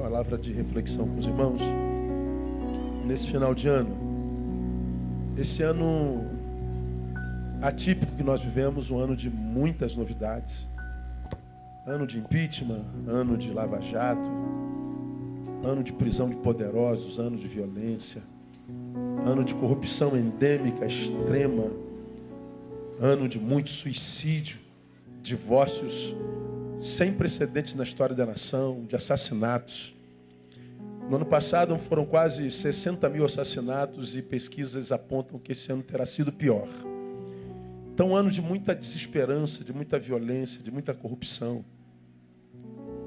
palavra de reflexão com os irmãos nesse final de ano. Esse ano atípico que nós vivemos, um ano de muitas novidades. Ano de impeachment, ano de lava-jato, ano de prisão de poderosos, ano de violência, ano de corrupção endêmica, extrema, ano de muito suicídio, divórcios sem precedentes na história da nação, de assassinatos. No ano passado foram quase 60 mil assassinatos e pesquisas apontam que esse ano terá sido pior. Então, um ano de muita desesperança, de muita violência, de muita corrupção.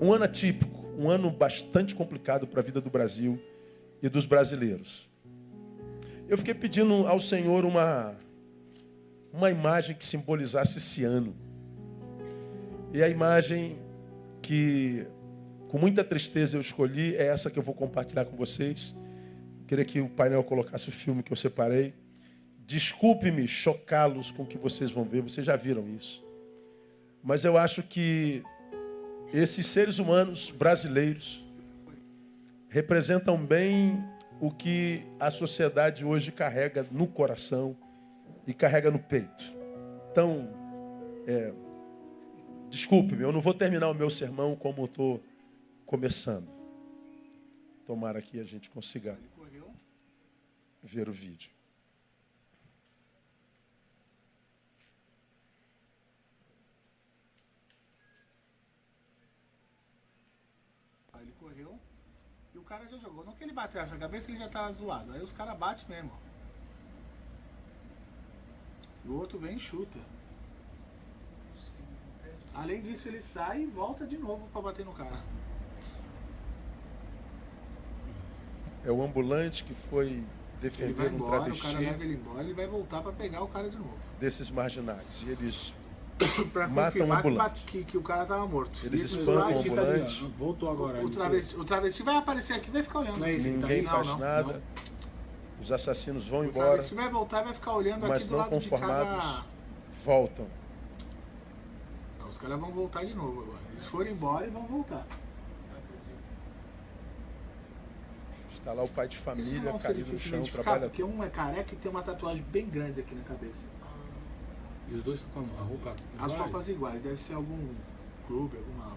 Um ano atípico, um ano bastante complicado para a vida do Brasil e dos brasileiros. Eu fiquei pedindo ao Senhor uma imagem que simbolizasse esse ano. E a imagem que, com muita tristeza, eu escolhi é essa que eu vou compartilhar com vocês. Eu queria que o painel colocasse o filme que eu separei. Desculpe-me chocá-los com o que vocês vão ver, vocês já viram isso. Mas eu acho que esses seres humanos brasileiros representam bem o que a sociedade hoje carrega no coração e carrega no peito. Então, desculpe-me, eu não vou terminar o meu sermão como eu estou começando. Tomara que a gente consiga ver o vídeo. Ele correu e o cara já jogou. Não que ele bateu essa cabeça, ele já tava zoado. Aí os caras batem mesmo. E o outro vem e chuta. Além disso, ele sai e volta de novo para bater no cara. É o ambulante que foi defender um travesti. O cara leva ele embora, ele vai voltar para pegar o cara de novo. Desses marginais. E eles pra matam o ambulante. Que o cara tava morto. Eles espancam o ambulante. Voltou agora. O travesti vai aparecer aqui e vai ficar olhando. Não é esse, ninguém tá faz não, nada. não. Os assassinos vão O embora. travesti vai voltar e vai ficar olhando mas aqui do não lado conformados, de cada... voltam. Os caras vão voltar de novo agora. Eles foram embora e vão voltar. Está lá o pai de Isso família não ser caído no difícil chão, identificar, trabalha. porque um é careca e tem uma tatuagem bem grande aqui na cabeça. E os dois estão com a roupa As iguais? roupas iguais, deve ser algum clube, alguma...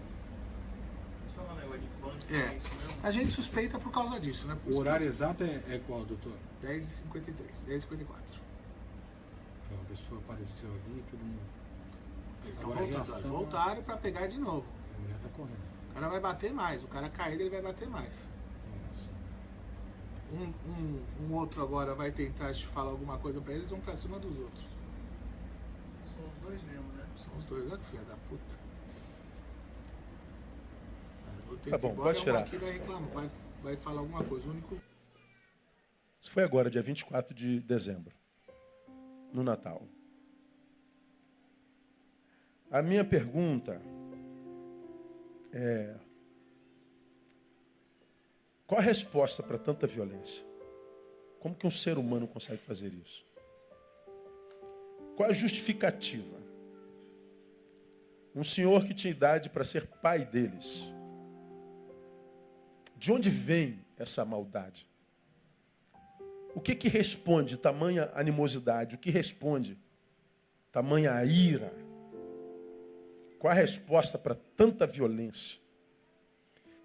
Você fala um negócio de punk, É. isso mesmo? A gente suspeita por causa disso, né? O horário exato é qual, doutor? 10h53, 10h54. A pessoa apareceu ali, todo mundo... Eles estão Agora a voltando. reação- Voltaram pra pegar de novo. A mulher tá correndo. O cara vai bater mais. O cara caído, ele vai bater mais. Um outro agora vai tentar falar alguma coisa pra eles, vão pra cima dos outros. São os dois mesmo, né? São os dois, olha que filha da puta. Eu tento Tá bom, ir embora, pode tirar. aqui vai reclamar, vai falar alguma coisa. O único... Isso foi agora, dia 24 de dezembro, no Natal. A minha pergunta é: qual a resposta para tanta violência? Como que um ser humano consegue fazer isso? Qual a justificativa? Um senhor que tinha idade para ser pai deles. De onde vem essa maldade? O que responde tamanha animosidade? O que responde tamanha ira? Qual a resposta para tanta violência?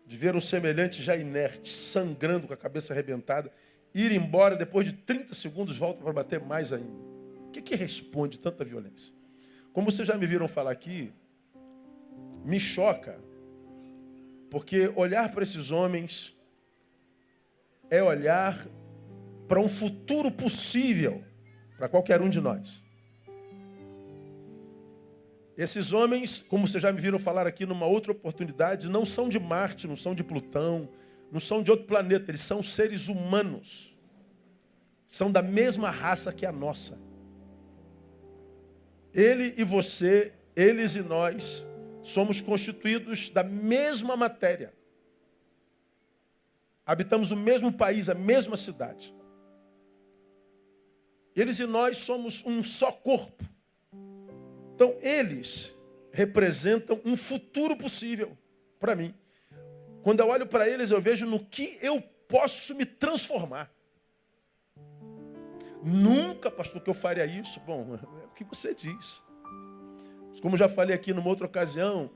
De ver um semelhante já inerte, sangrando, com a cabeça arrebentada, ir embora, depois de 30 segundos, volta para bater mais ainda. O que responde tanta violência? Como vocês já me viram falar aqui, me choca, porque olhar para esses homens é olhar para um futuro possível para qualquer um de nós. Esses homens, como vocês já me viram falar aqui numa outra oportunidade, não são de Marte, não são de Plutão, não são de outro planeta, eles são seres humanos. São da mesma raça que a nossa. Ele e você, eles e nós, somos constituídos da mesma matéria. Habitamos o mesmo país, a mesma cidade. Eles e nós somos um só corpo. Então, eles representam um futuro possível para mim. Quando eu olho para eles, eu vejo no que eu posso me transformar. Nunca, pastor, que eu faria isso. Bom, é o que você diz. Como já falei aqui numa outra ocasião,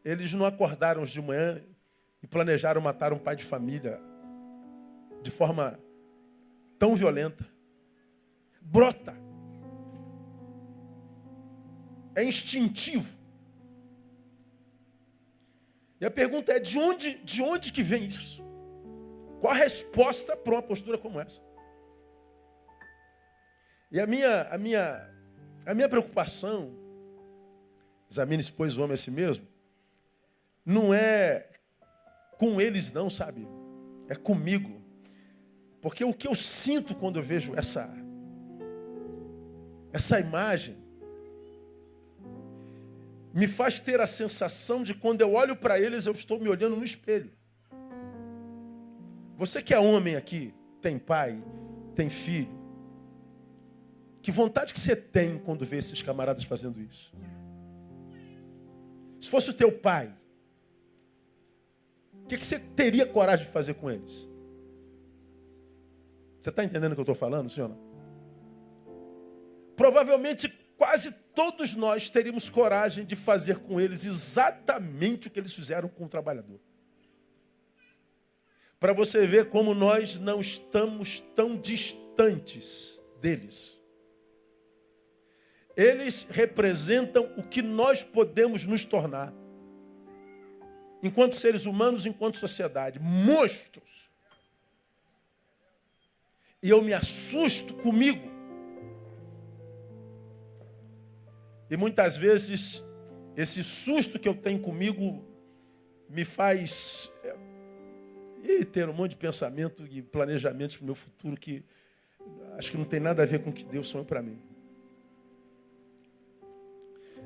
eles não acordaram de manhã e planejaram matar um pai de família de forma tão violenta. Brota. É instintivo. E a pergunta é, de onde que vem isso? Qual a resposta para uma postura como essa? E a minha preocupação, examine-se, pois, o homem a si mesmo, não é com eles não, sabe? É comigo. Porque o que eu sinto quando eu vejo essa imagem, me faz ter a sensação de quando eu olho para eles, eu estou me olhando no espelho. Você que é homem aqui, tem pai, tem filho, que vontade que você tem quando vê esses camaradas fazendo isso? Se fosse o teu pai, o que você teria coragem de fazer com eles? Você está entendendo o que eu estou falando, senhor? Provavelmente quase todos nós teríamos coragem de fazer com eles exatamente o que eles fizeram com o trabalhador. Para você ver como nós não estamos tão distantes deles. Eles representam o que nós podemos nos tornar. Enquanto seres humanos, enquanto sociedade. Monstros. E eu me assusto comigo. E muitas vezes, esse susto que eu tenho comigo me faz ter um monte de pensamento e planejamentos para o meu futuro que acho que não tem nada a ver com o que Deus sonhou para mim.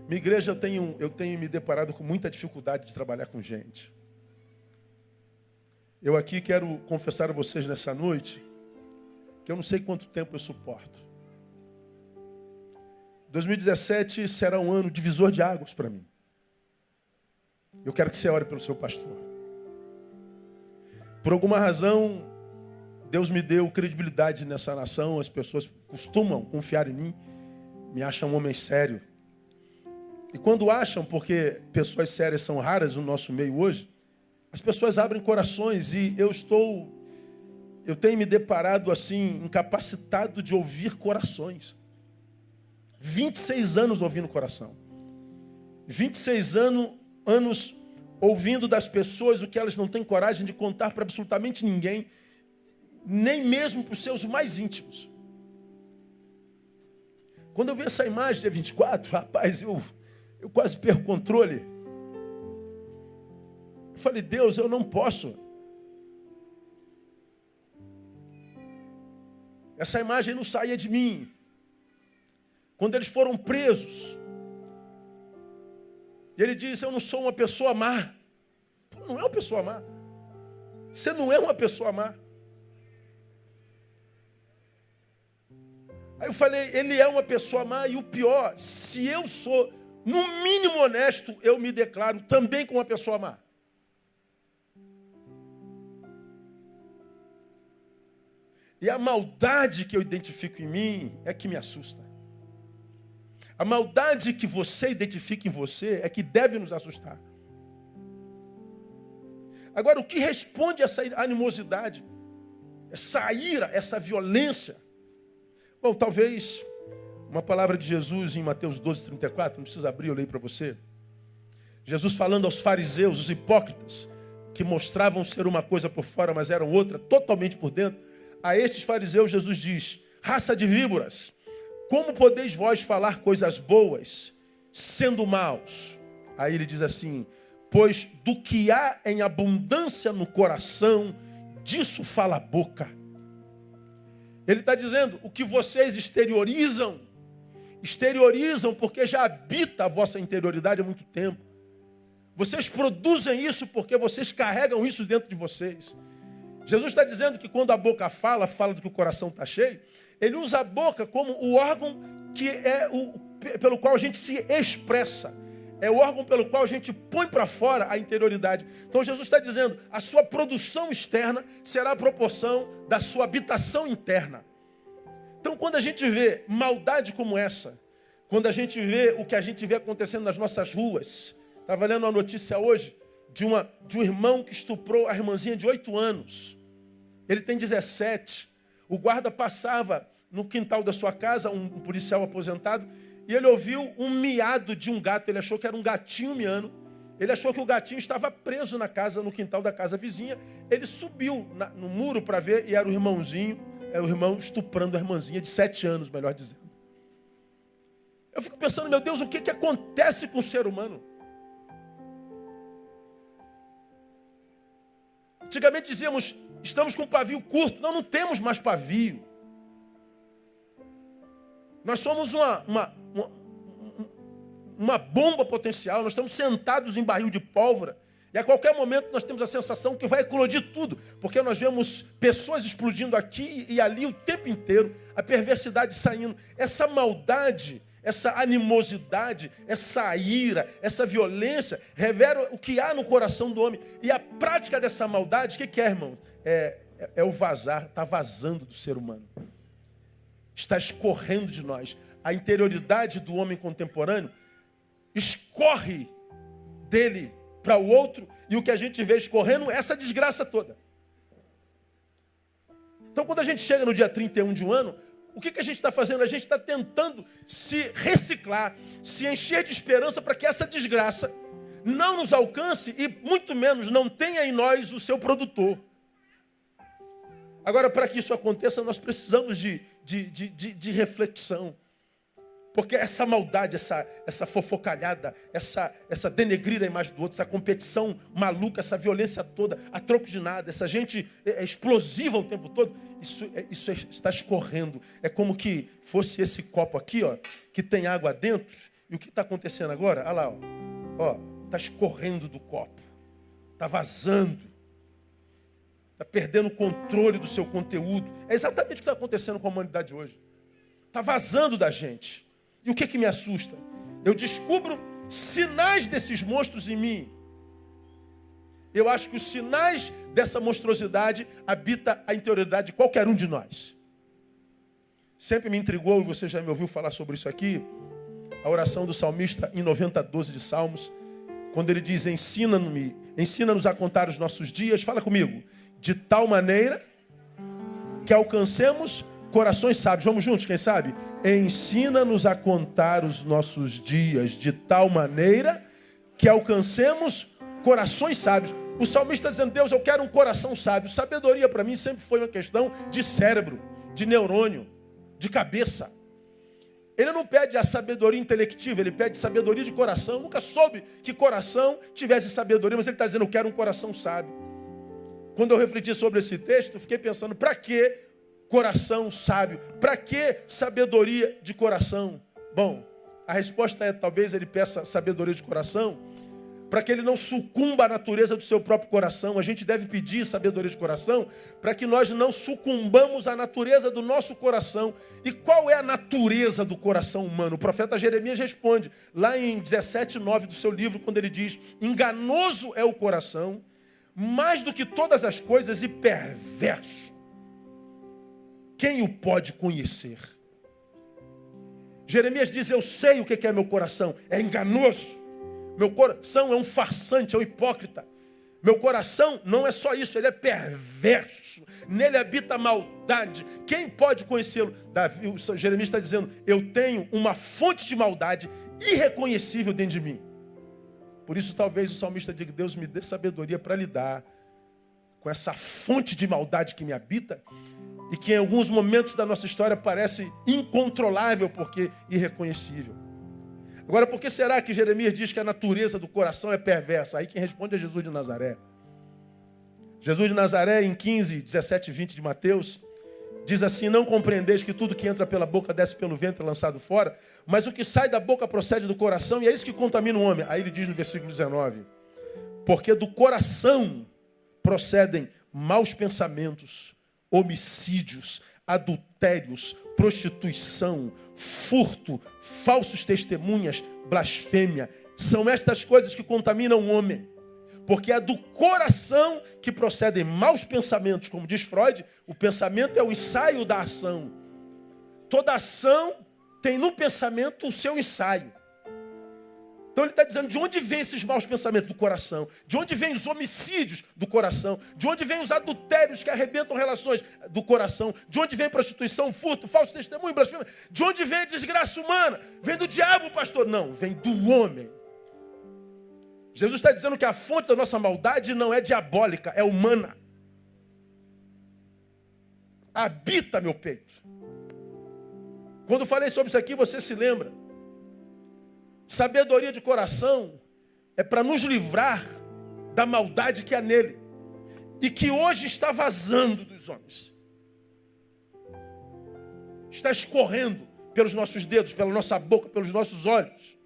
Minha igreja, eu tenho me deparado com muita dificuldade de trabalhar com gente. Eu aqui quero confessar a vocês nessa noite que eu não sei quanto tempo eu suporto. 2017 será um ano divisor de águas para mim. Eu quero que você ore pelo seu pastor. Por alguma razão, Deus me deu credibilidade nessa nação. As pessoas costumam confiar em mim, me acham um homem sério. E quando acham, porque pessoas sérias são raras no nosso meio hoje, as pessoas abrem corações e eu tenho me deparado assim, incapacitado de ouvir corações. 26 anos ouvindo coração. 26 anos ouvindo das pessoas o que elas não têm coragem de contar para absolutamente ninguém, nem mesmo para os seus mais íntimos. Quando eu vi essa imagem dia 24, rapaz, eu quase perco o controle. Eu falei, Deus, eu não posso. Essa imagem não saía de mim. Quando eles foram presos, e ele diz, eu não sou uma pessoa má. Pô, não é uma pessoa má. Você não é uma pessoa má. Aí eu falei, ele é uma pessoa má, e o pior, se eu sou, no mínimo honesto, eu me declaro também como uma pessoa má. E a maldade que eu identifico em mim é que me assusta. A maldade que você identifica em você é que deve nos assustar. Agora, o que responde a essa animosidade, essa ira, essa violência? Bom, talvez uma palavra de Jesus em Mateus 12:34, não precisa abrir, eu leio para você. Jesus falando aos fariseus, os hipócritas, que mostravam ser uma coisa por fora, mas eram outra, totalmente por dentro. A estes fariseus Jesus diz, raça de víboras, como podeis vós falar coisas boas, sendo maus? Aí ele diz assim, pois do que há em abundância no coração, disso fala a boca. Ele está dizendo, o que vocês exteriorizam porque já habita a vossa interioridade há muito tempo. Vocês produzem isso porque vocês carregam isso dentro de vocês. Jesus está dizendo que quando a boca fala do que o coração está cheio. Ele usa a boca como o órgão que é pelo qual a gente se expressa. é o órgão pelo qual a gente põe para fora a interioridade. Então Jesus está dizendo, a sua produção externa será a proporção da sua habitação interna. Então quando a gente vê maldade como essa, quando a gente vê o que a gente vê acontecendo nas nossas ruas, estava lendo uma notícia hoje de um irmão que estuprou a irmãzinha de 8 anos. Ele tem 17. O guarda passava no quintal da sua casa, um policial aposentado, e ele ouviu um miado de um gato. Ele achou que era um gatinho miando. Ele achou que o gatinho estava preso na casa, no quintal da casa vizinha. Ele subiu no muro para ver, e era o irmãozinho, era o irmão estuprando a irmãzinha de 7 anos, melhor dizendo. Eu fico pensando, meu Deus, o que acontece com o ser humano? Antigamente dizíamos, estamos com pavio curto. Não temos mais pavio. Nós somos uma bomba potencial. Nós estamos sentados em barril de pólvora. E a qualquer momento nós temos a sensação que vai eclodir tudo. Porque nós vemos pessoas explodindo aqui e ali o tempo inteiro. A perversidade saindo. Essa maldade, essa animosidade, essa ira, essa violência, revela o que há no coração do homem. E a prática dessa maldade, o que é, irmão? É o vazar, está vazando do ser humano. Está escorrendo de nós. A interioridade do homem contemporâneo escorre dele para o outro, e o que a gente vê escorrendo é essa desgraça toda. Então, quando a gente chega no dia 31 de um ano, o que a gente está fazendo? A gente está tentando se reciclar, se encher de esperança para que essa desgraça não nos alcance e, muito menos, não tenha em nós o seu produtor. Agora, para que isso aconteça, nós precisamos de reflexão. Porque essa maldade, essa fofocalhada, essa denegrir a imagem do outro, essa competição maluca, essa violência toda, a troco de nada, essa gente explosiva o tempo todo, isso está escorrendo. É como que fosse esse copo aqui, ó, que tem água dentro. E o que está acontecendo agora? Olha lá, ó, está escorrendo do copo, está vazando. Está perdendo o controle do seu conteúdo. É exatamente o que está acontecendo com a humanidade hoje. Está vazando da gente. E o que me assusta? Eu descubro sinais desses monstros em mim. Eu acho que os sinais dessa monstruosidade habitam a interioridade de qualquer um de nós. Sempre me intrigou, e você já me ouviu falar sobre isso aqui, a oração do salmista em 90:12 de Salmos, quando ele diz, ensina-nos a contar os nossos dias, fala comigo, de tal maneira que alcancemos corações sábios. Vamos juntos, quem sabe? Ensina-nos a contar os nossos dias de tal maneira que alcancemos corações sábios. O salmista está dizendo, Deus, eu quero um coração sábio. Sabedoria para mim sempre foi uma questão de cérebro, de neurônio, de cabeça. Ele não pede a sabedoria intelectiva, ele pede sabedoria de coração. Eu nunca soube que coração tivesse sabedoria, mas ele está dizendo, eu quero um coração sábio. Quando eu refleti sobre esse texto, eu fiquei pensando, para que coração sábio? Para que sabedoria de coração? Bom, a resposta é, talvez ele peça sabedoria de coração, para que ele não sucumba à natureza do seu próprio coração. A gente deve pedir sabedoria de coração, para que nós não sucumbamos à natureza do nosso coração. E qual é a natureza do coração humano? O profeta Jeremias responde, lá em 17:9 do seu livro, quando ele diz, enganoso é o coração, mais do que todas as coisas, e perverso. Quem o pode conhecer? Jeremias diz, eu sei o que é meu coração. É enganoso. Meu coração é um farsante, é um hipócrita. Meu coração não é só isso, ele é perverso. Nele habita a maldade. Quem pode conhecê-lo? Jeremias está dizendo, eu tenho uma fonte de maldade irreconhecível dentro de mim. Por isso, talvez o salmista diga, Deus me dê sabedoria para lidar com essa fonte de maldade que me habita e que em alguns momentos da nossa história parece incontrolável porque irreconhecível. Agora, por que será que Jeremias diz que a natureza do coração é perversa? Aí quem responde é Jesus de Nazaré. Jesus de Nazaré, em 15, 17 e 20 de Mateus, diz assim, não compreendeis que tudo que entra pela boca desce pelo ventre é lançado fora, mas o que sai da boca procede do coração, e é isso que contamina o homem. Aí ele diz no versículo 19, porque do coração procedem maus pensamentos, homicídios, adultérios, prostituição, furto, falsos testemunhas, blasfêmia, São estas coisas que contaminam o homem. Porque é do coração que procedem maus pensamentos. Como diz Freud, o pensamento é o ensaio da ação. Toda ação tem no pensamento o seu ensaio. Então ele está dizendo de onde vêm esses maus pensamentos? Do coração. De onde vêm os homicídios? Do coração. De onde vêm os adultérios que arrebentam relações? Do coração. De onde vem prostituição, furto, falso testemunho, blasfêmia? De onde vem a desgraça humana? Vem do diabo, pastor? Não, vem do homem. Jesus está dizendo que a fonte da nossa maldade não é diabólica, é humana. Habita meu peito. Quando falei sobre isso aqui, você se lembra. Sabedoria de coração é para nos livrar da maldade que há nele e que hoje está vazando dos homens. Está escorrendo pelos nossos dedos, pela nossa boca, pelos nossos olhos.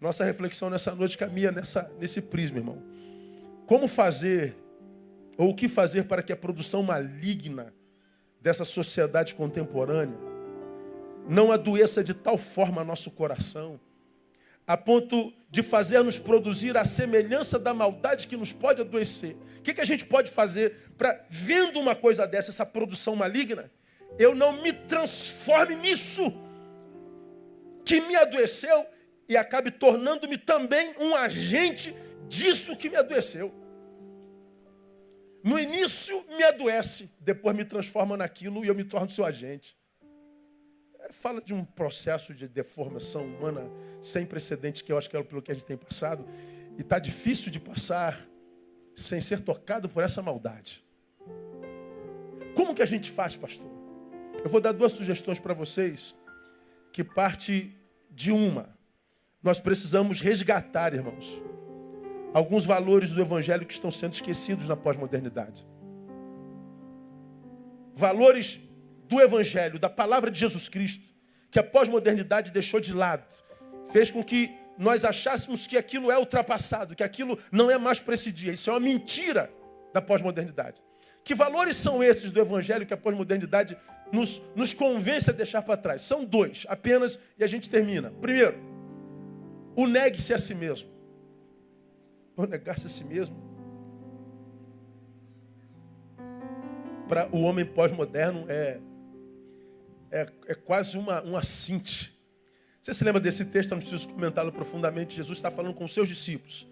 Nossa reflexão nessa noite caminha nesse prisma, irmão. Como fazer, ou o que fazer para que a produção maligna dessa sociedade contemporânea não adoeça de tal forma nosso coração, a ponto de fazer-nos produzir a semelhança da maldade que nos pode adoecer. O que a gente pode fazer para, vendo uma coisa dessa, essa produção maligna, eu não me transforme nisso que me adoeceu e acabe tornando-me também um agente disso que me adoeceu. No início me adoece, depois me transforma naquilo e eu me torno seu agente. Fala de um processo de deformação humana sem precedentes, que eu acho que é pelo que a gente tem passado. E está difícil de passar sem ser tocado por essa maldade. Como que a gente faz, pastor? Eu vou dar 2 sugestões para vocês, que parte de uma. Nós precisamos resgatar, irmãos, alguns valores do Evangelho que estão sendo esquecidos na pós-modernidade. Valores do Evangelho, da palavra de Jesus Cristo, que a pós-modernidade deixou de lado. Fez com que nós achássemos que aquilo é ultrapassado, que aquilo não é mais para esse dia. Isso é uma mentira da pós-modernidade. Que valores são esses do Evangelho que a pós-modernidade nos convence a deixar para trás? São 2 apenas e a gente termina. Primeiro, o negue-se a si mesmo. O negar-se a si mesmo. Para o homem pós-moderno é quase um assinte. Você se lembra desse texto? Eu não preciso comentá-lo profundamente. Jesus está falando com os seus discípulos.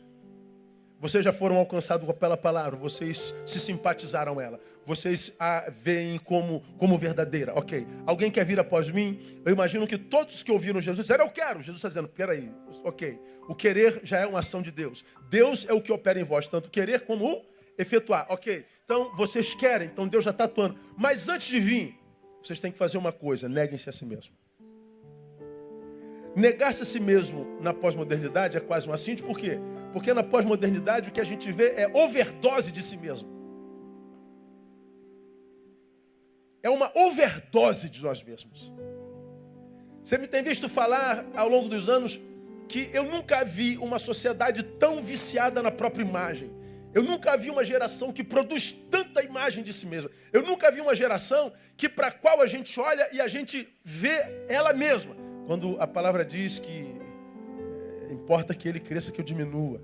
Vocês já foram alcançados pela palavra. Vocês se simpatizaram ela. Vocês a veem como verdadeira. Ok. Alguém quer vir após mim? Eu imagino que todos que ouviram Jesus disseram, eu quero. Jesus está dizendo, peraí. Ok. O querer já é uma ação de Deus. Deus é o que opera em vós. Tanto querer como o efetuar. Ok. Então, vocês querem. Então, Deus já está atuando. Mas antes de vir, vocês têm que fazer uma coisa. Neguem-se a si mesmo. Negar-se a si mesmo na pós-modernidade é quase um assinte. Por quê? Porque na pós-modernidade o que a gente vê é overdose de si mesmo. É uma overdose de nós mesmos. Você me tem visto falar ao longo dos anos que eu nunca vi uma sociedade tão viciada na própria imagem. Eu nunca vi uma geração que produz tanta imagem de si mesma. Eu nunca vi uma geração que para a qual a gente olha e a gente vê ela mesma. Quando a palavra diz que importa que ele cresça, que eu diminua.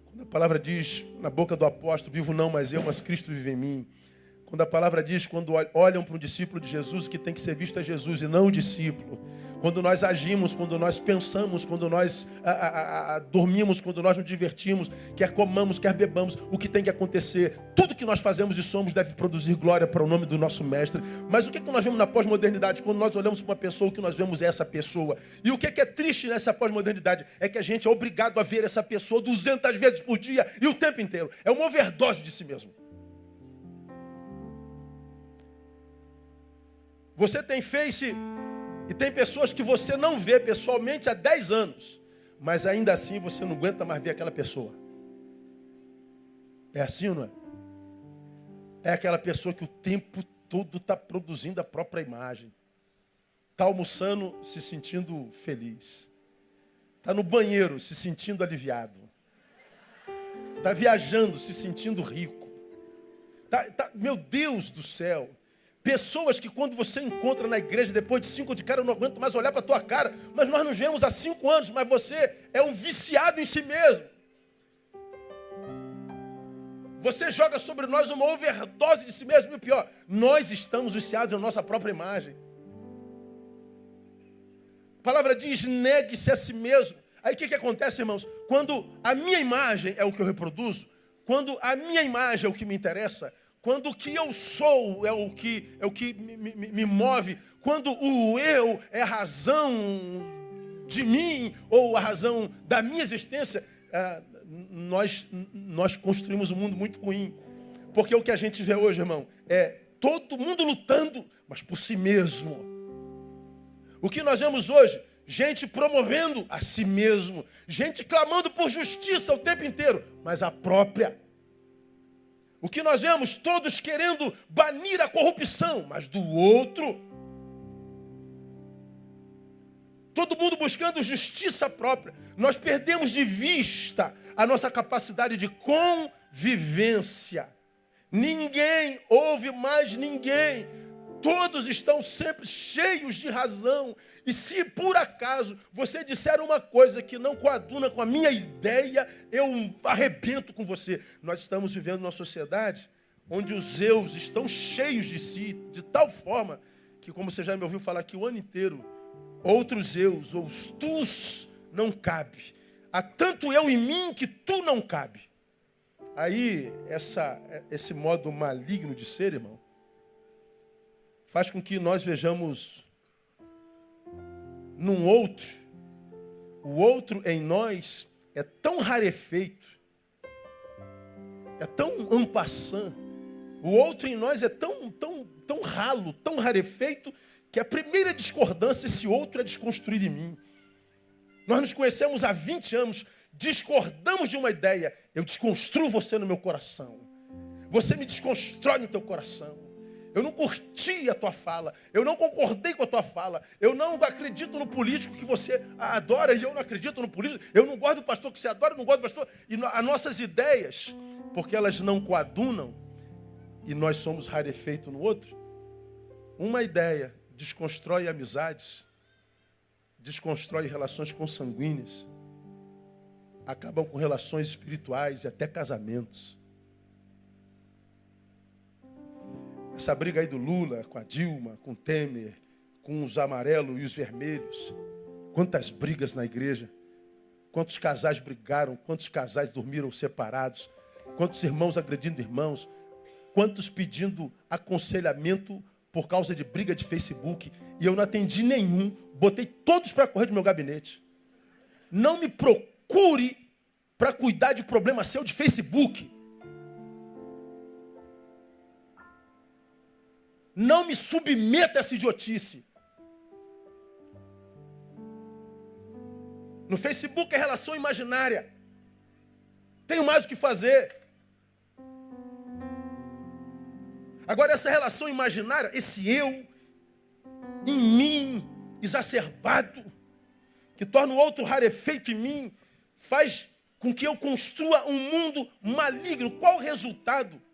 Quando a palavra diz na boca do apóstolo, vivo não mais eu, mas Cristo vive em mim. Quando a palavra diz, quando olham para um discípulo de Jesus, que tem que ser visto é Jesus e não o discípulo. Quando nós agimos, quando nós pensamos, quando nós dormimos, quando nós nos divertimos, quer comamos, quer bebamos, o que tem que acontecer, tudo que nós fazemos e somos deve produzir glória para o nome do nosso Mestre. Mas o que nós vemos na pós-modernidade? Quando nós olhamos para uma pessoa, o que nós vemos é essa pessoa. E o que é triste nessa pós-modernidade? É que a gente é obrigado a ver essa pessoa 200 vezes por dia e o tempo inteiro. É uma overdose de si mesmo. Você tem Face e tem pessoas que você não vê pessoalmente há 10 anos. Mas ainda assim você não aguenta mais ver aquela pessoa. É assim ou não é? É aquela pessoa que o tempo todo está produzindo a própria imagem. Está almoçando se sentindo feliz. Está no banheiro se sentindo aliviado. Está viajando se sentindo rico. Meu Deus do céu. Pessoas que quando você encontra na igreja, depois de 5 de cara, eu não aguento mais olhar para a tua cara. Mas nós nos vemos há 5 anos, mas você é um viciado em si mesmo. Você joga sobre nós uma overdose de si mesmo. E o pior, nós estamos viciados na nossa própria imagem. A palavra diz, negue-se a si mesmo. Aí o que acontece, irmãos? Quando a minha imagem é o que eu reproduzo, quando a minha imagem é o que me interessa, quando o que eu sou é o que me move, quando o eu é a razão de mim ou a razão da minha existência, nós construímos um mundo muito ruim. Porque o que a gente vê hoje, irmão, é todo mundo lutando, mas por si mesmo. O que nós vemos hoje? Gente promovendo a si mesmo, gente clamando por justiça o tempo inteiro, mas a própria. O que nós vemos? Todos querendo banir a corrupção, mas do outro. Todo mundo buscando justiça própria. Nós perdemos de vista a nossa capacidade de convivência. Ninguém ouve mais ninguém. Todos estão sempre cheios de razão. E se por acaso você disser uma coisa que não coaduna com a minha ideia, eu arrebento com você. Nós estamos vivendo numa sociedade onde os eus estão cheios de si, de tal forma que, como você já me ouviu falar aqui o ano inteiro, outros eus, ou os tus, não cabe. Há tanto eu em mim que tu não cabe. Aí, esse modo maligno de ser, irmão, faz com que nós vejamos num outro, o outro em nós é tão rarefeito, é tão en passant, o outro em nós é tão ralo, tão rarefeito, que a primeira discordância, esse outro é desconstruído em mim. Nós nos conhecemos há 20 anos, discordamos de uma ideia, eu desconstruo você no meu coração, você me desconstrói no teu coração. Eu não curti a tua fala, eu não concordei com a tua fala, eu não acredito no político que você adora e eu não acredito no político, eu não gosto do pastor que você adora, eu não gosto do pastor. E as nossas ideias, porque elas não coadunam e nós somos rarefeito no outro, uma ideia desconstrói amizades, desconstrói relações consanguíneas, acabam com relações espirituais e até casamentos. Essa briga aí do Lula com a Dilma, com o Temer, com os amarelos e os vermelhos. Quantas brigas na igreja. Quantos casais brigaram, quantos casais dormiram separados. Quantos irmãos agredindo irmãos. Quantos pedindo aconselhamento por causa de briga de Facebook. E eu não atendi nenhum. Botei todos para correr do meu gabinete. Não me procure para cuidar de problema seu de Facebook. Não me submeta a essa idiotice. No Facebook é relação imaginária. Tenho mais o que fazer. Agora essa relação imaginária, esse eu em mim exacerbado, que torna o outro rarefeito em mim, faz com que eu construa um mundo maligno. Qual o resultado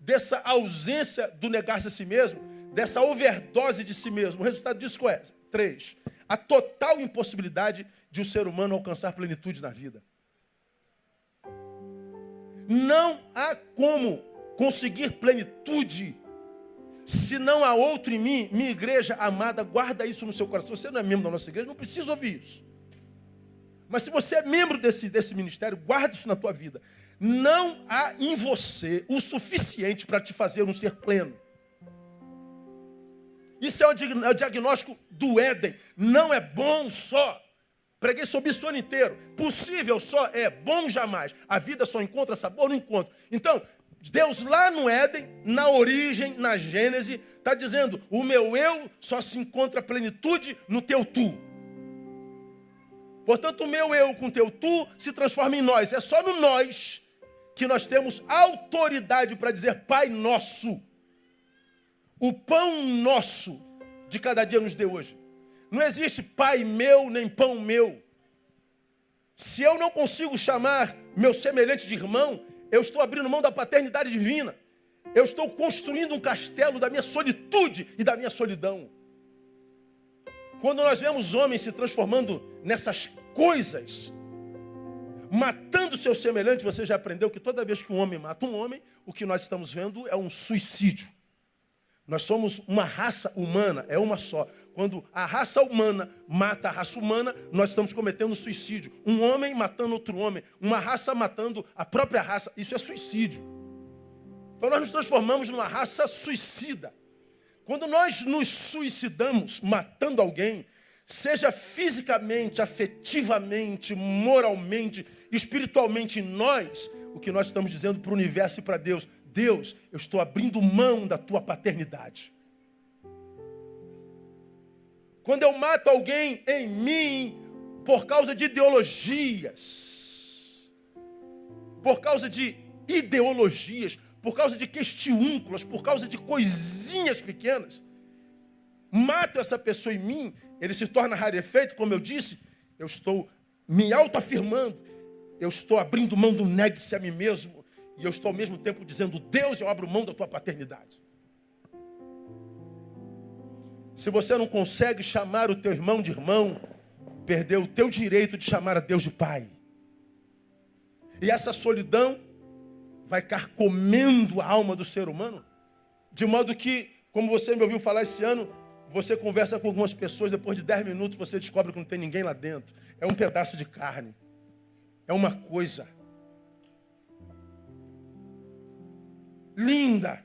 dessa ausência do negar-se a si mesmo, dessa overdose de si mesmo? O resultado disso qual é? 3. A total impossibilidade de um ser humano alcançar plenitude na vida. Não há como conseguir plenitude se não há outro em mim. Minha igreja amada, guarda isso no seu coração. Você não é membro da nossa igreja, não precisa ouvir isso. Mas se você é membro desse ministério, guarda isso na tua vida. Não há em você o suficiente para te fazer um ser pleno. Isso é o diagnóstico do Éden. Não é bom só. Preguei sobre isso o ano inteiro. Possível só é, bom jamais. A vida só encontra sabor, não encontra. Então, Deus lá no Éden, na origem, na Gênese, está dizendo, o meu eu só se encontra plenitude no teu tu. Portanto, o meu eu com o teu tu se transforma em nós. É só no nós que nós temos autoridade para dizer Pai nosso. O pão nosso de cada dia nos dê hoje. Não existe pai meu nem pão meu. Se eu não consigo chamar meu semelhante de irmão, eu estou abrindo mão da paternidade divina. Eu estou construindo um castelo da minha solitude e da minha solidão. Quando nós vemos homens se transformando nessas coisas, matando seu semelhante, você já aprendeu que toda vez que um homem mata um homem, o que nós estamos vendo é um suicídio. Nós somos uma raça humana, é uma só. Quando a raça humana mata a raça humana, nós estamos cometendo suicídio. Um homem matando outro homem, uma raça matando a própria raça, isso é suicídio. Então nós nos transformamos numa raça suicida. Quando nós nos suicidamos matando alguém, seja fisicamente, afetivamente, moralmente, espiritualmente em nós, o que nós estamos dizendo para o universo e para Deus: Deus, eu estou abrindo mão da tua paternidade. Quando eu mato alguém em mim por causa de ideologias, por causa de ideologias, por causa de questiúnculas, por causa de coisinhas pequenas, mato essa pessoa em mim, ele se torna rarefeito, como eu disse, eu estou me autoafirmando, eu estou abrindo mão do negue-se a mim mesmo, e eu estou ao mesmo tempo dizendo: Deus, eu abro mão da tua paternidade. Se você não consegue chamar o teu irmão de irmão, perdeu o teu direito de chamar a Deus de pai. E essa solidão vai carcomendo a alma do ser humano, de modo que, como você me ouviu falar esse ano, você conversa com algumas pessoas, depois de 10 minutos você descobre que não tem ninguém lá dentro. É um pedaço de carne. É uma coisa linda,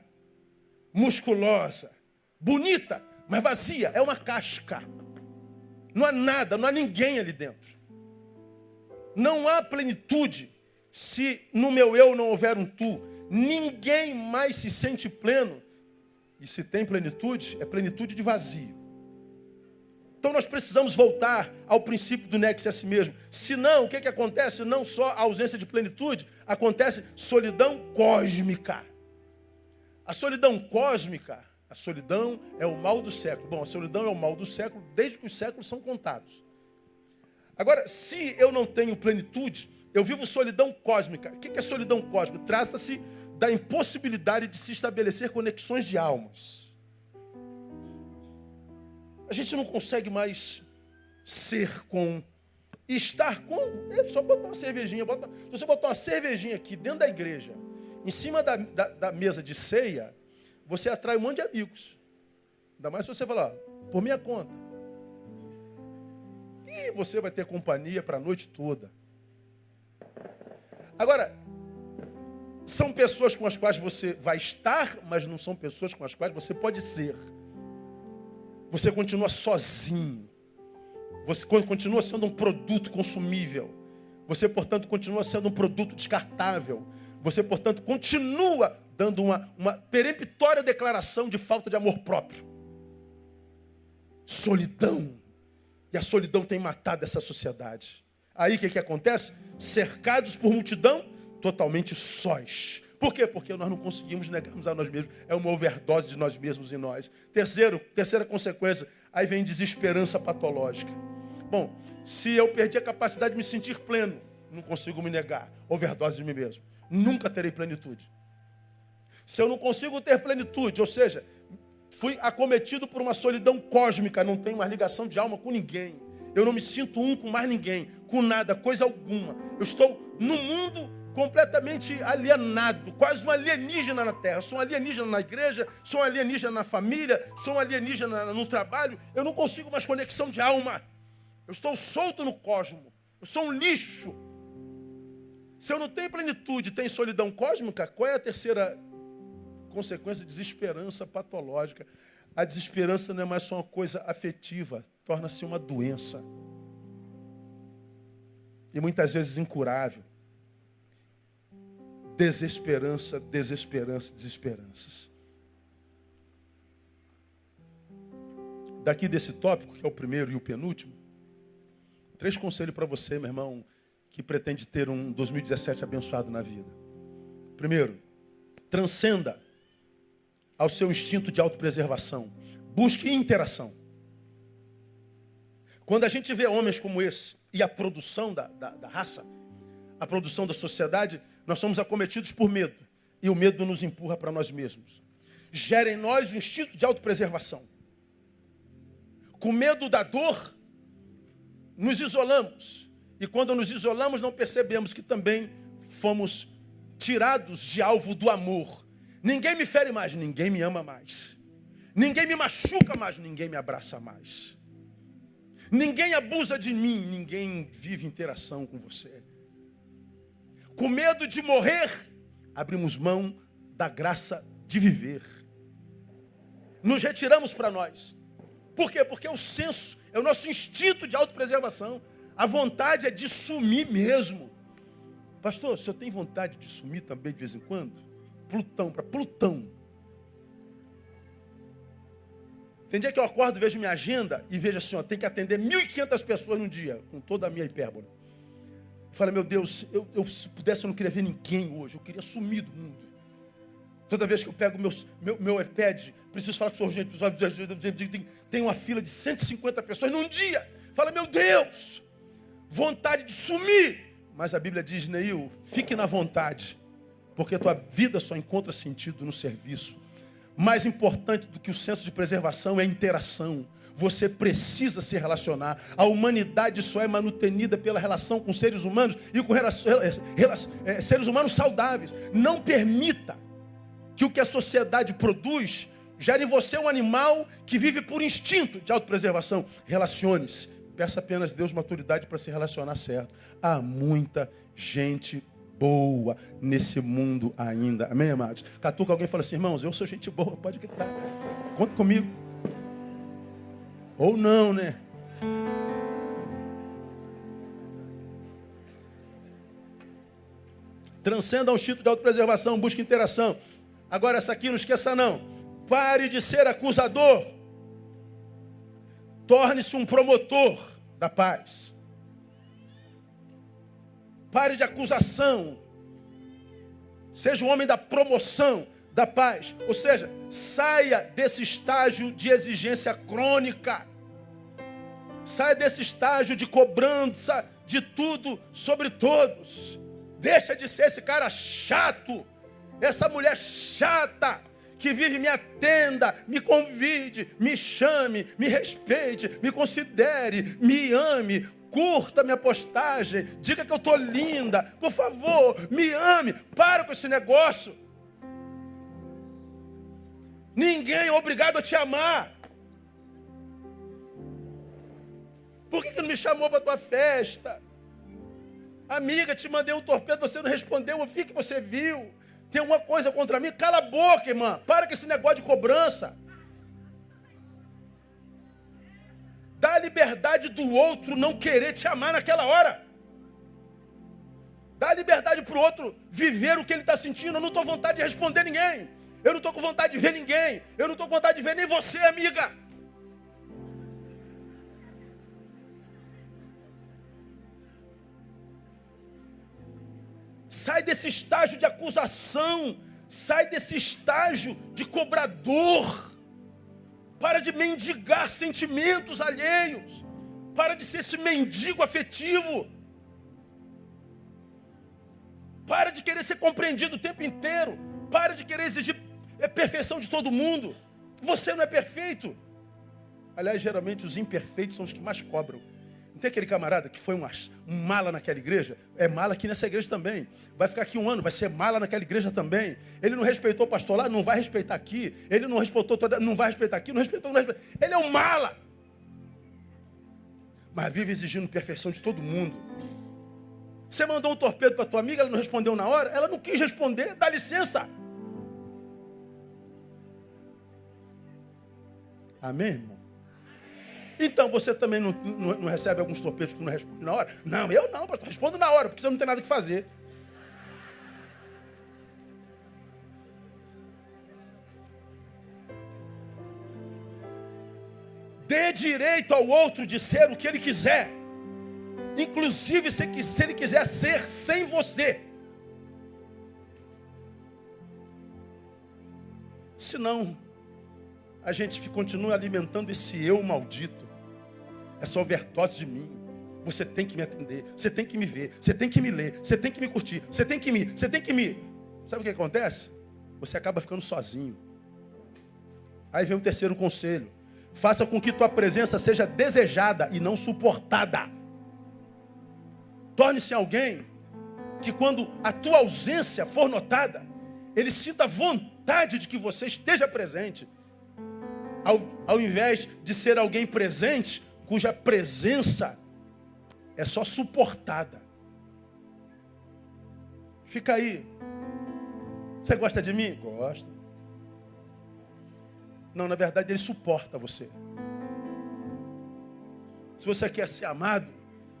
musculosa, bonita, mas vazia. É uma casca. Não há nada, não há ninguém ali dentro. Não há plenitude se no meu eu não houver um tu. Ninguém mais se sente pleno. E se tem plenitude, é plenitude de vazio. Então nós precisamos voltar ao princípio do negue-se a si mesmo. Senão, o que acontece? Não só a ausência de plenitude, acontece solidão cósmica. A solidão cósmica, a solidão é o mal do século. Bom, a solidão é o mal do século desde que os séculos são contados. Agora, se eu não tenho plenitude, eu vivo solidão cósmica. O que é solidão cósmica? Trata-se da impossibilidade de se estabelecer conexões de almas. A gente não consegue mais ser com e estar com. É só botar uma cervejinha. Se você botar uma cervejinha aqui dentro da igreja, em cima da mesa de ceia, você atrai um monte de amigos. Ainda mais se você falar: por minha conta. E você vai ter companhia para a noite toda. Agora, são pessoas com as quais você vai estar, mas não são pessoas com as quais você pode ser. Você continua sozinho. Você continua sendo um produto consumível. Você, portanto, continua sendo um produto descartável. Você, portanto, continua dando uma peremptória declaração de falta de amor próprio. Solidão. E a solidão tem matado essa sociedade. Aí o que acontece? Cercados por multidão, totalmente sós. Por quê? Porque nós não conseguimos negarmos a nós mesmos. É uma overdose de nós mesmos em nós. Terceira consequência, aí vem desesperança patológica. Bom, se eu perdi a capacidade de me sentir pleno, não consigo me negar. Overdose de mim mesmo. Nunca terei plenitude. Se eu não consigo ter plenitude, ou seja, fui acometido por uma solidão cósmica, não tenho mais ligação de alma com ninguém. Eu não me sinto um com mais ninguém, com nada, coisa alguma. Eu estou num mundo completamente alienado, quase um alienígena na terra. Sou um alienígena na igreja, sou um alienígena na família, sou um alienígena no trabalho. Eu não consigo mais conexão de alma. Eu estou solto no cosmos. Eu sou um lixo. Se eu não tenho plenitude, tenho solidão cósmica, qual é a terceira consequência? Desesperança patológica. A desesperança não é mais só uma coisa afetiva, torna-se uma doença. E muitas vezes incurável. Desesperança, desesperança, desesperanças. Daqui desse tópico, que é o primeiro e o penúltimo, 3 conselhos para você, meu irmão, que pretende ter um 2017 abençoado na vida. Primeiro, transcenda ao seu instinto de autopreservação. Busque interação. Quando a gente vê homens como esse, e a produção da raça, a produção da sociedade, nós somos acometidos por medo. e o medo nos empurra para nós mesmos. Gera em nós o instinto de autopreservação. Com medo da dor, nos isolamos. E quando nos isolamos, não percebemos que também fomos tirados de alvo do amor. Ninguém me fere mais, ninguém me ama mais. Ninguém me machuca mais, ninguém me abraça mais. Ninguém abusa de mim, ninguém vive interação com você. Com medo de morrer, abrimos mão da graça de viver. Nos retiramos para nós. Por quê? Porque é o senso, é o nosso instinto de autopreservação. A vontade é de sumir mesmo. Pastor, o senhor tem vontade de sumir também de vez em quando? Plutão, para Plutão. Tem dia que eu acordo, vejo minha agenda e vejo assim, ó, tem que atender 1.500 pessoas num dia, com toda a minha hipérbole. Fala, meu Deus, eu se pudesse eu não queria ver ninguém hoje, eu queria sumir do mundo. Toda vez que eu pego meu iPad, preciso falar com o senhor urgente, tem uma fila de 150 pessoas num dia. Fala, meu Deus, vontade de sumir. Mas a Bíblia diz, Neil, fique na vontade, porque a tua vida só encontra sentido no serviço. Mais importante do que o senso de preservação é a interação. Você precisa se relacionar. A humanidade só é manutenida pela relação com seres humanos e com seres humanos saudáveis. Não permita que o que a sociedade produz gere em você um animal que vive por instinto de autopreservação. Relacione-se. Peça apenas a Deus maturidade para se relacionar certo. Há muita gente boa nesse mundo ainda. Amém, amados? Catuca alguém e fala assim, irmãos, eu sou gente boa, pode gritar. Conta comigo. Ou não, né? Transcenda o instinto de autopreservação, busque interação. Agora essa aqui não esqueça não. Pare de ser acusador. Torne-se um promotor da paz. Pare de acusação. Seja um homem da promoção da paz. Ou seja, saia desse estágio de exigência crônica. Saia desse estágio de cobrança de tudo sobre todos. Deixa de ser esse cara chato. Essa mulher chata que vive me atenda, me convide, me chame, me respeite, me considere, me ame, curta minha postagem, diga que eu estou linda, por favor, me ame. Para com esse negócio. Ninguém é obrigado a te amar. Por que não me chamou para a tua festa? Amiga, te mandei um torpedo, você não respondeu, eu vi que você viu. Tem alguma coisa contra mim? Cala a boca, irmã. Para com esse negócio de cobrança. Dá a liberdade do outro não querer te amar naquela hora. Dá a liberdade para o outro viver o que ele está sentindo. Eu não estou com vontade de responder ninguém. Eu não estou com vontade de ver ninguém. Eu não estou com vontade de ver nem você, amiga. Sai desse estágio de acusação. Sai desse estágio de cobrador. Para de mendigar sentimentos alheios. Para de ser esse mendigo afetivo. Para de querer ser compreendido o tempo inteiro. Para de querer exigir perfeição de todo mundo. Você não é perfeito. Aliás, geralmente os imperfeitos são os que mais cobram. Não tem aquele camarada que foi um mala naquela igreja? É mala aqui nessa igreja também. Vai ficar aqui um ano, vai ser mala naquela igreja também. Ele não respeitou o pastor lá, não vai respeitar aqui. Ele não respeitou não vai respeitar aqui, não respeitou. Ele é um mala. Mas vive exigindo perfeição de todo mundo. Você mandou um torpedo para tua amiga, ela não respondeu na hora, ela não quis responder, dá licença. Amém, irmão? Então, você também não recebe alguns torpedos que não responde na hora? Não, eu não, pastor, respondo na hora, porque você não tem nada que fazer. Dê direito ao outro de ser o que ele quiser. Inclusive, se ele quiser ser sem você. Senão, a gente continua alimentando esse eu maldito. Essa overdose de mim. Você tem que me atender. Você tem que me ver. Você tem que me ler. Você tem que me curtir. Você tem que me... Sabe o que acontece? você acaba ficando sozinho. Aí vem o terceiro conselho. Faça com que tua presença seja desejada e não suportada. Torne-se alguém que quando a tua ausência for notada, ele sinta vontade de que você esteja presente. Ao invés de ser alguém presente, cuja presença é só suportada. Fica aí. Você gosta de mim? Gosto. Não, na verdade ele suporta você. Se você quer ser amado,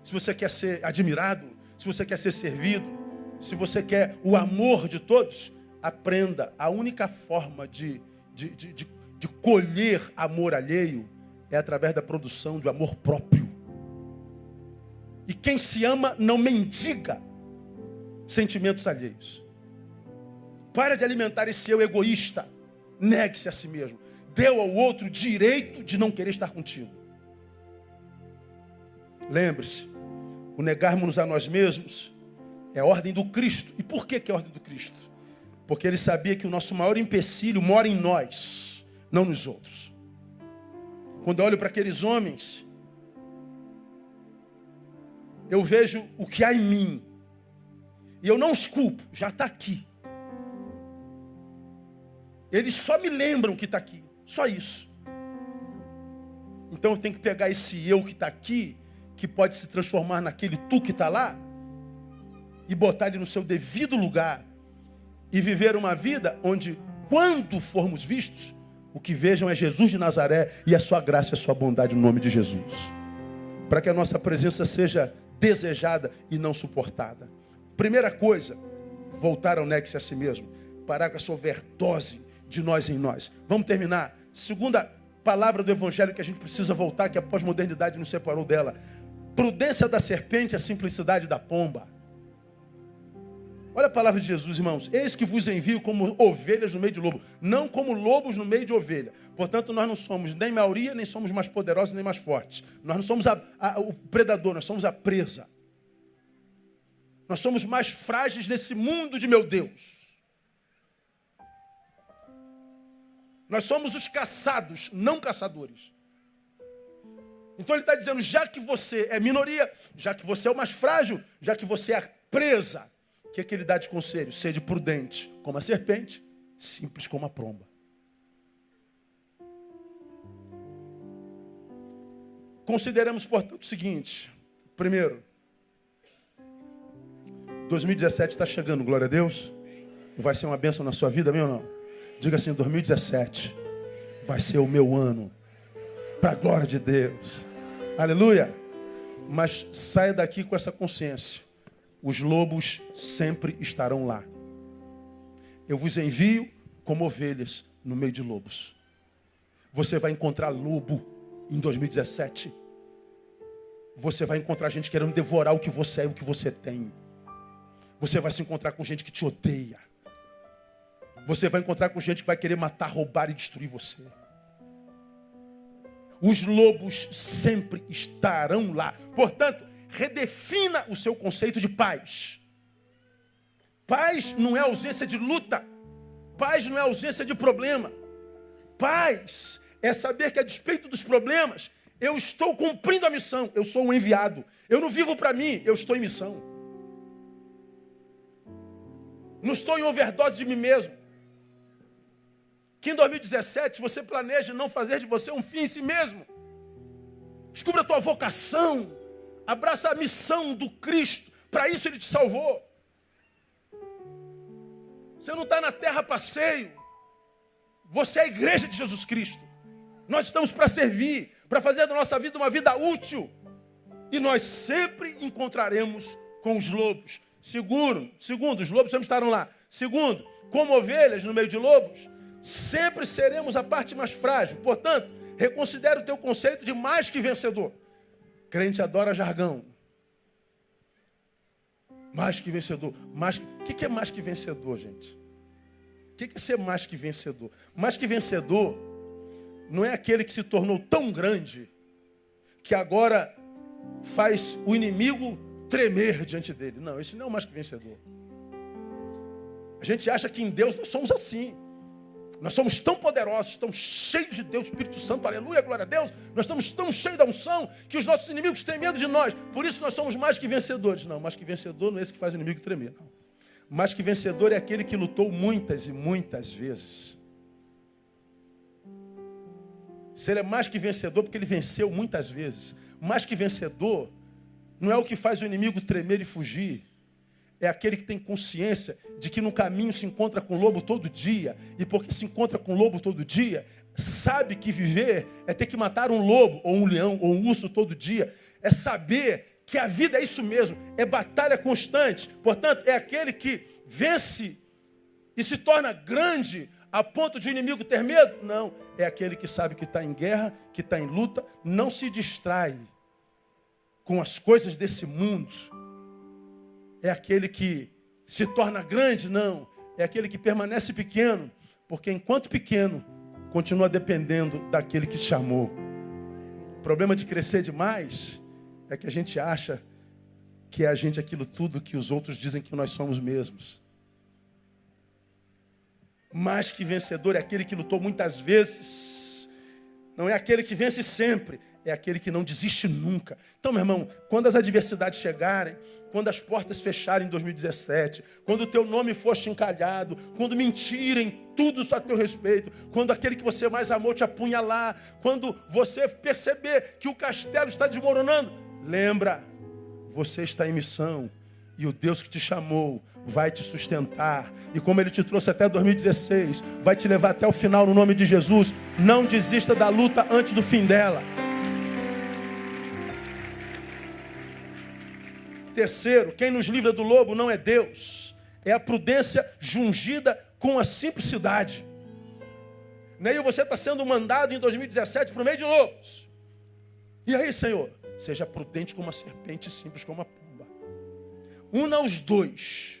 se você quer ser admirado, se você quer ser servido, se você quer o amor de todos, aprenda. A única forma de colher amor alheio é através da produção de amor próprio. E quem se ama não mendiga sentimentos alheios. Para de alimentar esse eu egoísta. Negue-se a si mesmo. Deu ao outro o direito de não querer estar contigo. Lembre-se, o negarmos a nós mesmos é a ordem do Cristo. E por que é a ordem do Cristo? Porque ele sabia que o nosso maior empecilho mora em nós, não nos outros. Quando eu olho para aqueles homens, eu vejo o que há em mim. E eu não os culpo, já está aqui. Eles só me lembram que está aqui. Só isso. Então eu tenho que pegar esse eu que está aqui, que pode se transformar naquele tu que está lá, e botar ele no seu devido lugar. E viver uma vida onde, quando formos vistos, o que vejam é Jesus de Nazaré e a sua graça e a sua bondade no nome de Jesus. Para que a nossa presença seja desejada e não suportada. Primeira coisa, voltar ao negue-se a si mesmo. Parar com essa overdose de nós em nós. Vamos terminar. Segunda palavra do Evangelho que a gente precisa voltar, que a pós-modernidade nos separou dela. Prudência da serpente, a simplicidade da pomba. Olha a palavra de Jesus, irmãos. Eis que vos envio como ovelhas no meio de lobo, não como lobos no meio de ovelha. Portanto, nós não somos nem maioria, nem somos mais poderosos, nem mais fortes. Nós não somos o predador, nós somos a presa. Nós somos mais frágeis nesse mundo de meu Deus. Nós somos os caçados, não caçadores. Então ele está dizendo, já que você é minoria, já que você é o mais frágil, já que você é a presa, o que é que ele dá de conselho? Seja prudente como a serpente, simples como a pomba. Consideramos, portanto, o seguinte. Primeiro, 2017 está chegando, glória a Deus. Vai ser uma bênção na sua vida, amém ou não? Diga assim, 2017 vai ser o meu ano, para a glória de Deus. Aleluia. Mas saia daqui com essa consciência. Os lobos sempre estarão lá. Eu vos envio como ovelhas no meio de lobos. Você vai encontrar lobo em 2017. Você vai encontrar gente querendo devorar o que você é e o que você tem. Você vai se encontrar com gente que te odeia. Você vai encontrar com gente que vai querer matar, roubar e destruir você. Os lobos sempre estarão lá. Portanto, redefina o seu conceito de paz. Paz não é ausência de luta. Paz não é ausência de problema. Paz é saber que a despeito dos problemas, eu estou cumprindo a missão. Eu sou um enviado. Eu não vivo para mim, eu estou em missão. Não estou em overdose de mim mesmo. Que em 2017 você planeja não fazer de você um fim em si mesmo. Descubra a tua vocação. Abraça a missão do Cristo. Para isso Ele te salvou. Você não está na terra a passeio. Você é a igreja de Jesus Cristo. Nós estamos para servir, para fazer da nossa vida uma vida útil. E nós sempre encontraremos com os lobos. Segundo, os lobos sempre estarão lá. Segundo, como ovelhas no meio de lobos, sempre seremos a parte mais frágil. Portanto, reconsidere o teu conceito de mais que vencedor. Crente adora jargão. Mais que vencedor. O que é mais que vencedor, gente? O que é ser mais que vencedor? Mais que vencedor não é aquele que se tornou tão grande que agora faz o inimigo tremer diante dele. Não, isso não é o mais que vencedor. A gente acha que em Deus nós somos assim. Nós somos tão poderosos, tão cheios de Deus, Espírito Santo, aleluia, glória a Deus. Nós estamos tão cheios da unção que os nossos inimigos têm medo de nós. Por isso nós somos mais que vencedores. Não, mais que vencedor não é esse que faz o inimigo tremer, não. Mais que vencedor é aquele que lutou muitas e muitas vezes. Se ele é mais que vencedor, porque ele venceu muitas vezes. Mais que vencedor não é o que faz o inimigo tremer e fugir. É aquele que tem consciência de que no caminho se encontra com o lobo todo dia. E porque se encontra com o lobo todo dia, sabe que viver é ter que matar um lobo, ou um leão, ou um urso todo dia. É saber que a vida é isso mesmo, é batalha constante. Portanto, é aquele que vence e se torna grande a ponto de o inimigo ter medo. Não, é aquele que sabe que está em guerra, que está em luta, não se distrai com as coisas desse mundo. É aquele que se torna grande? Não. É aquele que permanece pequeno, porque enquanto pequeno, continua dependendo daquele que te chamou. O problema de crescer demais é que a gente acha que é a gente aquilo tudo que os outros dizem que nós somos mesmos. Mais que vencedor é aquele que lutou muitas vezes. Não é aquele que vence sempre, é aquele que não desiste nunca. Então, meu irmão, quando as adversidades chegarem, quando as portas fecharem em 2017, quando o teu nome for chincalhado, quando mentirem tudo a teu respeito, quando aquele que você mais amou te apunhalar, quando você perceber que o castelo está desmoronando, lembra, você está em missão e o Deus que te chamou vai te sustentar. E como Ele te trouxe até 2016, vai te levar até o final no nome de Jesus. Não desista da luta antes do fim dela. Terceiro, quem nos livra do lobo não é Deus, é a prudência jungida com a simplicidade. Neil, você está sendo mandado em 2017 para o meio de lobos. E aí, Senhor? Seja prudente como uma serpente, simples como uma pomba. Una os dois.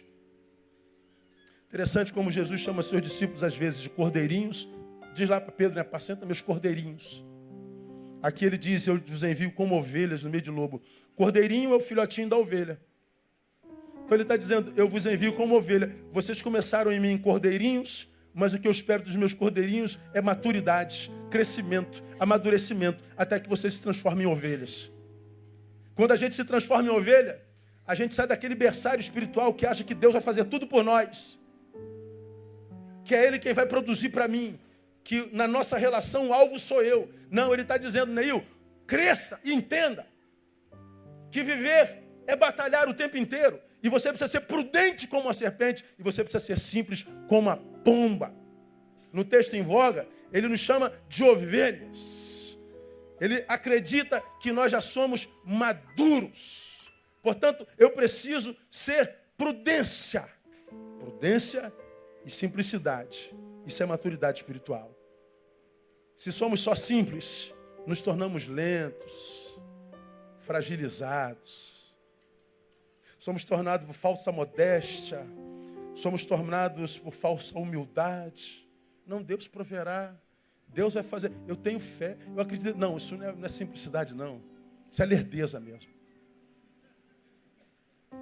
Interessante como Jesus chama seus discípulos às vezes de cordeirinhos. Diz lá para Pedro, né? Apacenta meus cordeirinhos. Aqui ele diz, eu vos envio como ovelhas no meio de lobo. Cordeirinho é o filhotinho da ovelha. Então ele está dizendo, eu vos envio como ovelha. Vocês começaram em mim cordeirinhos, mas o que eu espero dos meus cordeirinhos é maturidade, crescimento, amadurecimento, até que vocês se transformem em ovelhas. Quando a gente se transforma em ovelha, a gente sai daquele berçário espiritual que acha que Deus vai fazer tudo por nós. Que é Ele quem vai produzir para mim. Que na nossa relação o alvo sou eu. Não, Ele está dizendo, Neil, cresça e entenda que viver é batalhar o tempo inteiro. E você precisa ser prudente como uma serpente. E você precisa ser simples como uma pomba. No texto em voga, ele nos chama de ovelhas. Ele acredita que nós já somos maduros. Portanto, eu preciso ser prudência. Prudência e simplicidade. Isso é maturidade espiritual. Se somos só simples, nos tornamos lentos, fragilizados. Somos tornados por falsa modéstia. Somos tornados por falsa humildade. Não, Deus proverá. Deus vai fazer. Eu tenho fé. Eu acredito. Não, isso não é simplicidade, não. Isso é lerdeza mesmo.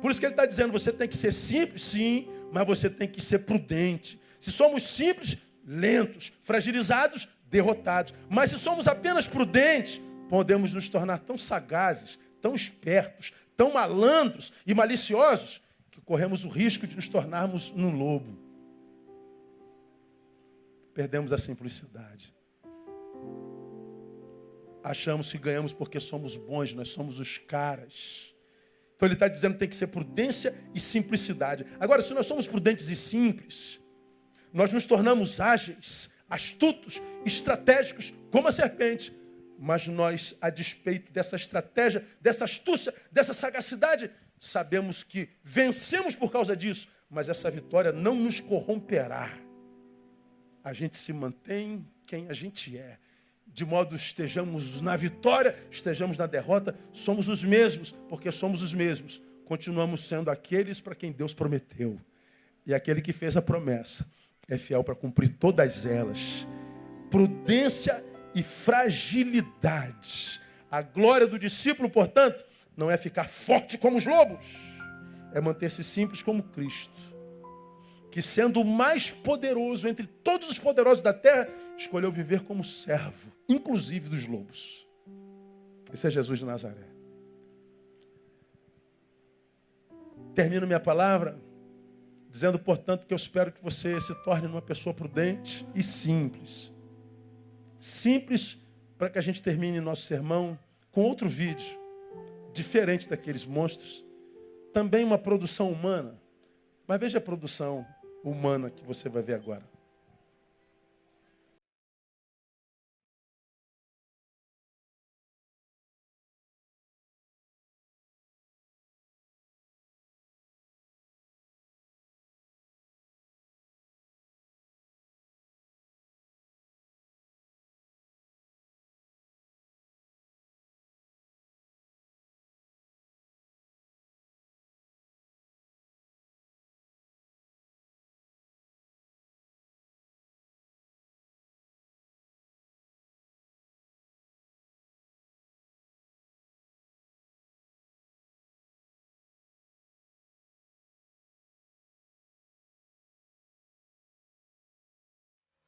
Por isso que ele está dizendo, você tem que ser simples, sim, mas você tem que ser prudente. Se somos simples, lentos, fragilizados, derrotados. Mas se somos apenas prudentes, podemos nos tornar tão sagazes, tão espertos, tão malandros e maliciosos, que corremos o risco de nos tornarmos um lobo. Perdemos a simplicidade. Achamos que ganhamos porque somos bons, nós somos os caras. Então ele está dizendo que tem que ser prudência e simplicidade. Agora, se nós somos prudentes e simples, nós nos tornamos ágeis, astutos, estratégicos, como a serpente. Mas nós, a despeito dessa estratégia, dessa astúcia, dessa sagacidade, sabemos que vencemos por causa disso, mas essa vitória não nos corromperá. A gente se mantém quem a gente é. De modo estejamos na vitória, estejamos na derrota, somos os mesmos, porque somos os mesmos. Continuamos sendo aqueles para quem Deus prometeu. E aquele que fez a promessa é fiel para cumprir todas elas. Prudência e fragilidade. A glória do discípulo, portanto, não é ficar forte como os lobos, é manter-se simples como Cristo. que sendo o mais poderoso entre todos os poderosos da terra, escolheu viver como servo, inclusive dos lobos. Esse é Jesus de Nazaré. Termino minha palavra dizendo, portanto, que eu espero que você se torne uma pessoa prudente e simples. Simples para que a gente termine nosso sermão com outro vídeo, diferente daqueles monstros. Também uma produção humana. Mas veja a produção humana que você vai ver agora.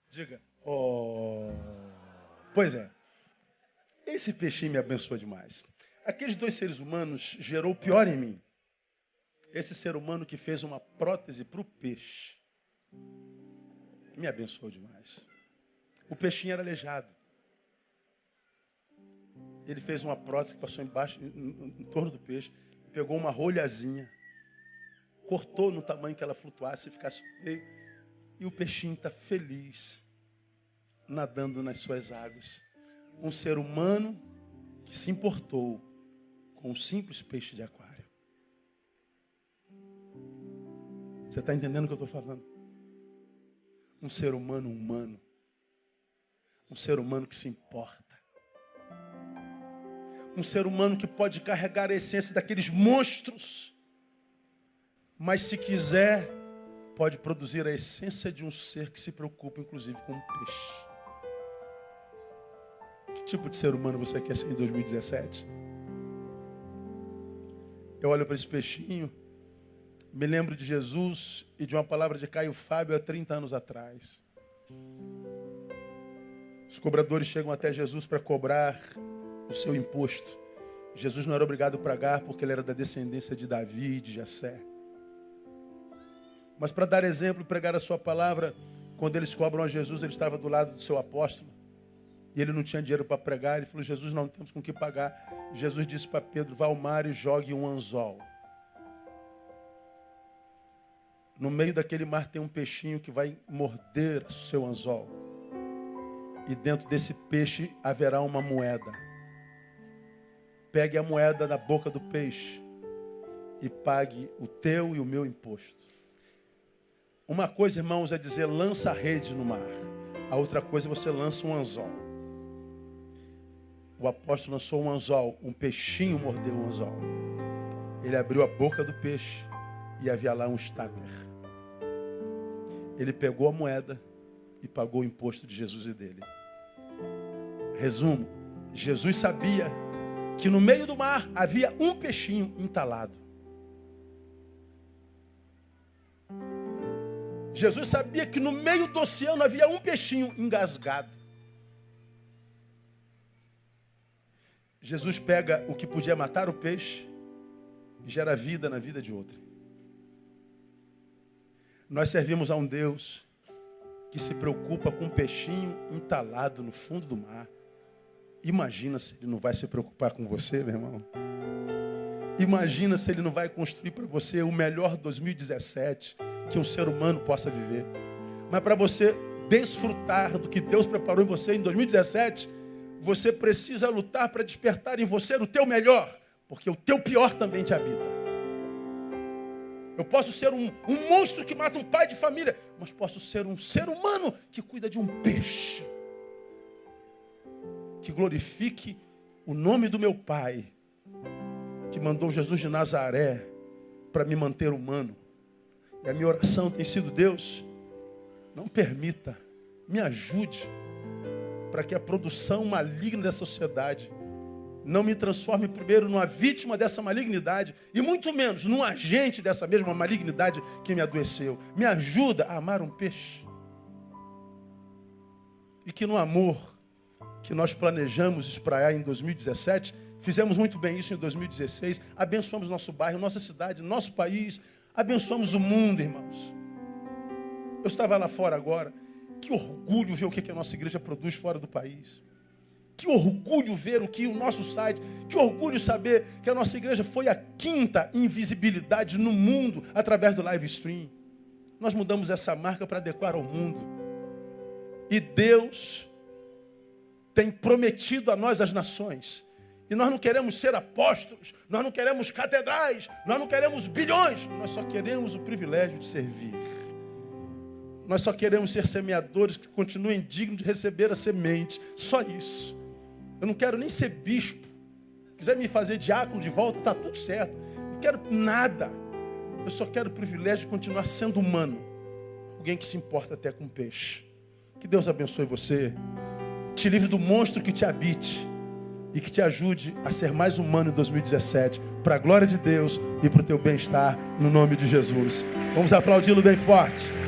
Diga. Oh. Pois é. Esse peixinho me abençoou demais. Aqueles dois seres humanos gerou o pior em mim. Esse ser humano que fez uma prótese para o peixe. Me abençoou demais. O peixinho era aleijado. Ele fez uma prótese que passou embaixo, em torno do peixe. Pegou uma rolhazinha. Cortou no tamanho que ela flutuasse e ficasse meio. E o peixinho está feliz, nadando nas suas águas. Um ser humano que se importou com um simples peixe de aquário. Você está entendendo o que eu estou falando? Um ser humano humano. Um ser humano que se importa. Um ser humano que pode carregar a essência daqueles monstros. Mas se quiser, pode produzir a essência de um ser que se preocupa, inclusive, com um peixe. Que tipo de ser humano você quer ser em 2017? Eu olho para esse peixinho, me lembro de Jesus e de uma palavra de Caio Fábio há 30 anos atrás. Os cobradores chegam até Jesus para cobrar o seu imposto. Jesus não era obrigado a pagar porque ele era da descendência de Davi e de Jessé. Mas para dar exemplo e pregar a sua palavra, quando eles cobram a Jesus, ele estava do lado do seu apóstolo. E ele não tinha dinheiro para pregar. Ele falou, Jesus, não temos com que pagar. Jesus disse para Pedro, vá ao mar e jogue um anzol. No meio daquele mar tem um peixinho que vai morder o seu anzol. E dentro desse peixe haverá uma moeda. Pegue a moeda da boca do peixe e pague o teu e o meu imposto. Uma coisa, irmãos, é dizer lança a rede no mar. A outra coisa é você lança um anzol. O apóstolo lançou um anzol, um peixinho mordeu o anzol. Ele abriu a boca do peixe e havia lá um estáter. Ele pegou a moeda e pagou o imposto de Jesus e dele. Resumo, Jesus sabia que no meio do mar havia um peixinho entalado. Jesus sabia que no meio do oceano havia um peixinho engasgado. Jesus pega o que podia matar o peixe e gera vida na vida de outro. Nós servimos a um Deus que se preocupa com um peixinho entalado no fundo do mar. Imagina se ele não vai se preocupar com você, meu irmão. Imagina se ele não vai construir para você o melhor 2017 que um ser humano possa viver. Mas para você desfrutar do que Deus preparou em você em 2017, você precisa lutar para despertar em você o teu melhor, porque o teu pior também te habita. Eu posso ser um monstro que mata um pai de família, mas posso ser um ser humano que cuida de um peixe. Que glorifique o nome do meu Pai, que mandou Jesus de Nazaré para me manter humano. E a minha oração tem sido, Deus, não permita, me ajude, para que a produção maligna da sociedade Não me transforme primeiro numa vítima dessa malignidade e muito menos num agente dessa mesma malignidade que me adoeceu. Me ajuda a amar um peixe. E que no amor que nós planejamos espraiar em 2017, fizemos muito bem isso em 2016, abençoamos nosso bairro, nossa cidade, nosso país, abençoamos o mundo, irmãos. Eu estava lá fora agora, que orgulho ver o que a nossa igreja produz fora do país. Que orgulho ver o que o nosso site, que orgulho saber que a nossa igreja foi a 5ª em visibilidade no mundo através do live stream. Nós mudamos essa marca para adequar ao mundo. E Deus tem prometido a nós as nações. E nós não queremos ser apóstolos, nós não queremos catedrais, nós não queremos bilhões, nós só queremos o privilégio de servir. Nós só queremos ser semeadores que continuem dignos de receber a semente. Só isso. Eu não quero nem ser bispo. Se quiser me fazer diácono de volta, está tudo certo. Não quero nada. Eu só quero o privilégio de continuar sendo humano. Alguém que se importa até com peixe. Que Deus abençoe você. Te livre do monstro que te habite. E que te ajude a ser mais humano em 2017. Para a glória de Deus e para o teu bem-estar. No nome de Jesus. Vamos aplaudi-lo bem forte.